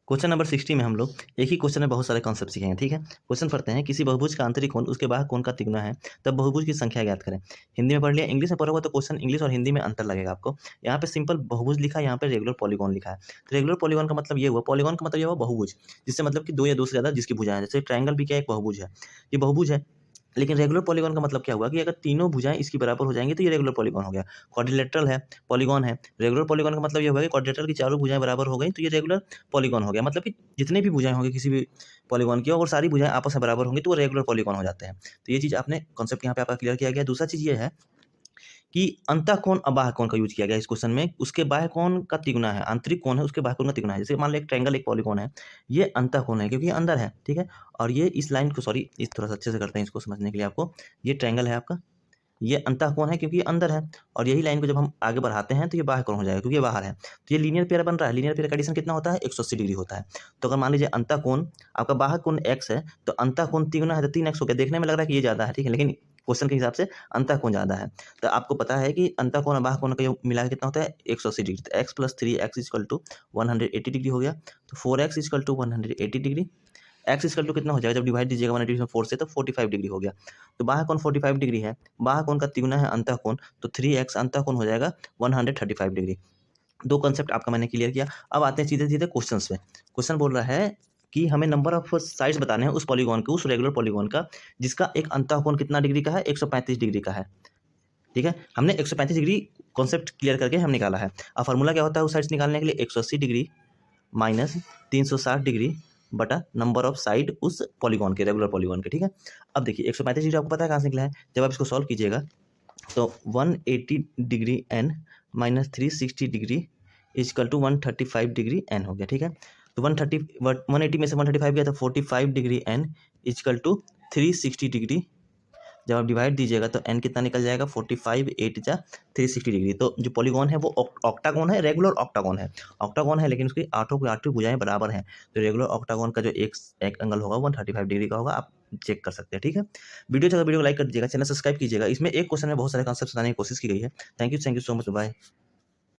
Question number 60 में हम लोग एक ही क्वेश्चन में बहुत सारे कॉन्सेप्ट सीखेंगे। ठीक है, क्वेश्चन पढ़ते हैं। किसी बहुभुज का आंतरिक कोण उसके बाह्य कोण का तिगुना है, तब बहुभुज की संख्या ज्ञात करें। हिंदी में पढ़ लिया, इंग्लिश में पढ़ा हुआ तो क्वेश्चन इंग्लिश और हिंदी में अंतर लगेगा आपको। यहाँ पे सिंपल बहुभुज लिखा है, यहाँ पे रेगुलर पॉलीगॉन लिखा है। तो रेगुलर पॉलीगॉन का मतलब ये हुआ, पॉलीगॉन का मतलब ये हुआ बहुभुज, जिससे मतलब कि दो या दो से ज्यादा जिसकी भुजाएं, जैसे ट्रायंगल भी क्या एक बहुभुज है, ये बहुभुज है। लेकिन रेगुलर पॉलीगॉन का मतलब क्या हुआ कि अगर तीनों भुजाएं इसकी बराबर हो जाएंगी तो ये रेगुलर पॉलीगॉन हो गया। क्वाड्रिलेटरल है, पॉलीगॉन है। रेगुलर पॉलीगॉन का मतलब ये हुआ कि क्वाड्रिलेटरल की चारों भुजाएं बराबर हो गई तो ये रेगुलर पॉलीगॉन हो गया। मतलब कि जितने भी भुजाएं होंगी किसी भी पॉलीगॉन की, और सारी भुजाएं आपस में बराबर होंगी तो वो रेगुलर पॉलीगॉन हो जाते हैं। तो ये चीज़ आपने कॉन्सेप्ट यहाँ पे आपका क्लियर किया गया। दूसरा चीज़ ये है कि अंतःकोण और बाह्य कोण का यूज किया गया इस क्वेश्चन में। उसके बाह्य कोण का तिगुना है, आंतरिक कोण है उसके बाह्य कोण का तिगुना है। जैसे मान लो एक ट्रायंगल एक पॉलीगॉन है, ये अंतःकोण है क्योंकि ये अंदर है। ठीक है, और ये इस लाइन को, सॉरी इस थोड़ा सा अच्छे से करते हैं इसको समझने के लिए आपको। ये ट्रायंगल है आपका, ये अंतःकोण है क्योंकि ये अंदर है, और यही लाइन को जब हम आगे बढ़ाते हैं तो ये बाह्य कोण हो जाएगा क्योंकि ये बाहर है। तो ये लीनियर पेयर बन रहा है। लीनियर पेयर का एडिशन कितना होता है, 180 डिग्री होता है। तो अगर मान लीजिए अंतःकोण आपका बाह्य कोण x है तो अंतःकोण तिगुना है तो 3x हो गया। देखने में लग रहा है कि ये ज़्यादा है, ठीक है, लेकिन क्वेश्चन के हिसाब से अंतःकोण ज़्यादा है। तो आपको पता है कि अंतःकोण और बाह्य कोण का मिला के कितना होता है, 180 डिग्री। तो x + 3x = 180 डिग्री हो गया। तो 4x = 180 degree. X equal to कितना हो जाएगा जब डिवाइड दीजिएगा 180 में 4 से, तो 45 डिग्री हो गया। तो बाह्य कोण 45 डिग्री है, बाह्य कोण का तिगुना है अंतःकोण, तो 3x अंतःकोण हो जाएगा 135 डिग्री। दो कॉन्सेप्ट आपका मैंने क्लियर किया। अब आते हैं सीधे सीधे क्वेश्चन पे। क्वेश्चन बोल रहा है कि हमें नंबर ऑफ साइड्स बताने हैं उस पॉलीगॉन के, उस रेगुलर पॉलीगॉन का जिसका एक अंतःकोण कितना डिग्री का है, 135 डिग्री का है। ठीक है, हमने 135 डिग्री कॉन्सेप्ट क्लियर करके हम निकाला है। अब फार्मूला क्या होता है उस साइड्स निकालने के लिए, 180 डिग्री माइनस 360 डिग्री बटा नंबर ऑफ साइड उस पॉलीगॉन के, रेगुलर पॉलीगॉन के। ठीक है, अब देखिए 135 डिग्री आपको पता है कहाँ से निकला है। जब आप इसको सॉल्व कीजिएगा तो 180 degree n minus 360 degree equal to 135 degree n हो गया। ठीक है, तो 180 में से 135 गया तो 45 degree n equal to 360 degree. जब आप डिवाइड दीजिएगा तो एन कितना निकल जाएगा, 45 8 जा 360 डिग्री। तो जो पॉलीगॉन है वो ऑक्टागॉन है, रेगुलर ऑक्टागॉन है। ऑक्टागॉन है लेकिन उसकी आठों की आठों भुजाएं बराबर हैं। तो रेगुलर ऑक्टागॉन का जो एक एंगल होगा 135 डिग्री का होगा, आप चेक कर सकते हैं। ठीक है, वीडियो को लाइक कर दीजिएगा, चैनल सब्सक्राइब कीजिएगा। इसमें एक क्वेश्चन में बहुत सारे कॉन्सेप्ट बताने की कोशिश की गई है। Thank you so much, bye.